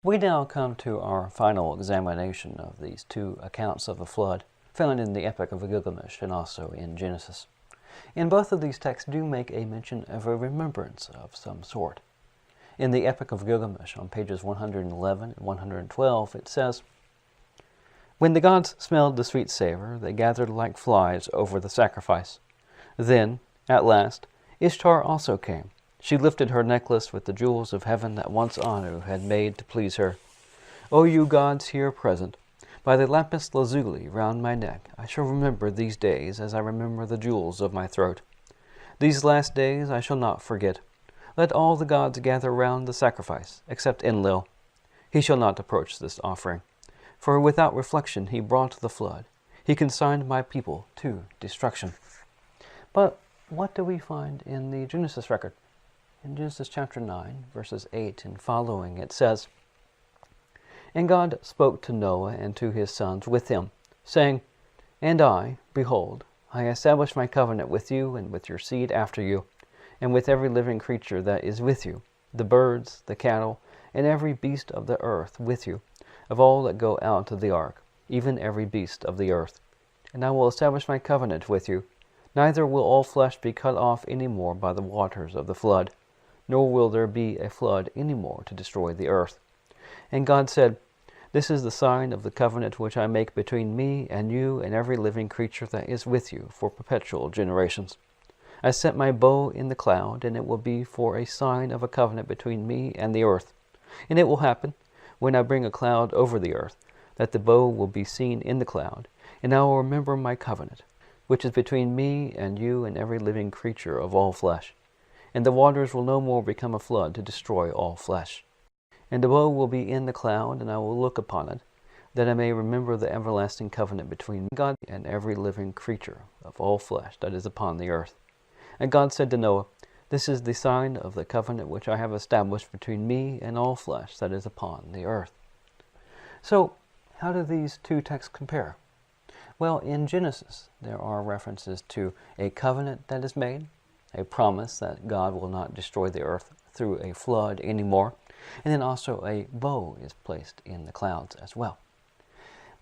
We now come to our final examination of these two accounts of the flood, found in the Epic of Gilgamesh and also in Genesis. And both of these texts do make a mention of a remembrance of some sort. In the Epic of Gilgamesh, on pages 111 and 112, it says, "When the gods smelled the sweet savor, they gathered like flies over the sacrifice. Then, at last, Ishtar also came. She lifted her necklace with the jewels of heaven that once Anu had made to please her. O you gods here present, by the lapis lazuli round my neck, I shall remember these days as I remember the jewels of my throat. These last days I shall not forget. Let all the gods gather round the sacrifice, except Enlil. He shall not approach this offering. For without reflection he brought the flood. He consigned my people to destruction." But what do we find in the Genesis record? In Genesis chapter 9, verses 8 and following, it says, "And God spoke to Noah and to his sons with him, saying, And I, behold, I establish my covenant with you and with your seed after you, and with every living creature that is with you, the birds, the cattle, and every beast of the earth with you, of all that go out of the ark, even every beast of the earth. And I will establish my covenant with you. Neither will all flesh be cut off any more by the waters of the flood, nor will there be a flood any more to destroy the earth. And God said, This is the sign of the covenant which I make between me and you and every living creature that is with you for perpetual generations. I set my bow in the cloud, and it will be for a sign of a covenant between me and the earth. And it will happen, when I bring a cloud over the earth, that the bow will be seen in the cloud, and I will remember my covenant, which is between me and you and every living creature of all flesh. And the waters will no more become a flood to destroy all flesh. And the bow will be in the cloud, and I will look upon it, that I may remember the everlasting covenant between God and every living creature of all flesh that is upon the earth. And God said to Noah, This is the sign of the covenant which I have established between me and all flesh that is upon the earth." So, how do these two texts compare? Well, in Genesis, there are references to a covenant that is made, a promise that God will not destroy the earth through a flood anymore, and then also a bow is placed in the clouds as well.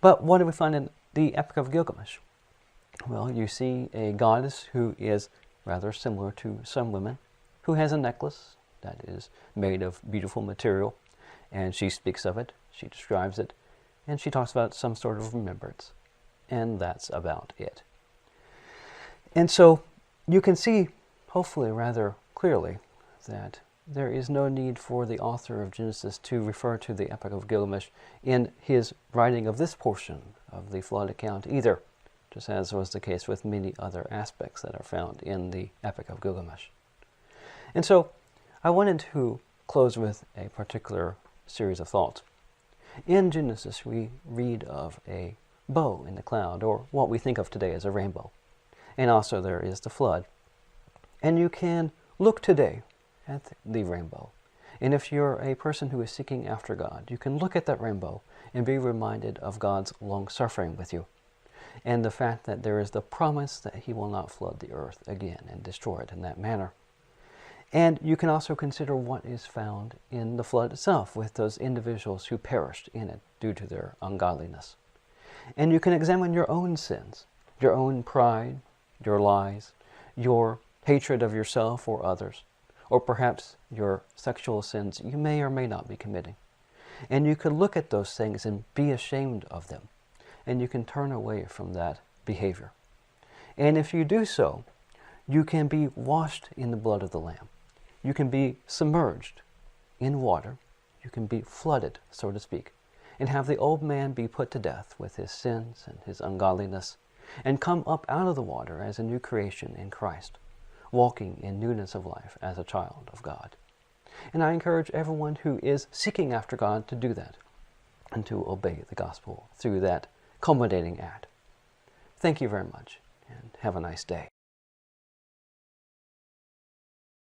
But what do we find in the Epic of Gilgamesh? Well, you see a goddess who is rather similar to some women, who has a necklace that is made of beautiful material, and she speaks of it, she describes it, and she talks about some sort of remembrance. And that's about it. And so you can see, hopefully rather clearly, that there is no need for the author of Genesis to refer to the Epic of Gilgamesh in his writing of this portion of the flood account either, just as was the case with many other aspects that are found in the Epic of Gilgamesh. And so I wanted to close with a particular series of thoughts. In Genesis, we read of a bow in the cloud, or what we think of today as a rainbow. And also there is the flood. And you can look today at the rainbow. And if you're a person who is seeking after God, you can look at that rainbow and be reminded of God's long-suffering with you, and the fact that there is the promise that He will not flood the earth again and destroy it in that manner. And you can also consider what is found in the flood itself with those individuals who perished in it due to their ungodliness. And you can examine your own sins, your own pride, your lies, your hatred of yourself or others, or perhaps your sexual sins you may or may not be committing. And you can look at those things and be ashamed of them, and you can turn away from that behavior. And if you do so, you can be washed in the blood of the Lamb. You can be submerged in water. You can be flooded, so to speak, and have the old man be put to death with his sins and his ungodliness, and come up out of the water as a new creation in Christ, walking in newness of life as a child of God. And I encourage everyone who is seeking after God to do that, and to obey the gospel through that culminating act. Thank you very much, and have a nice day.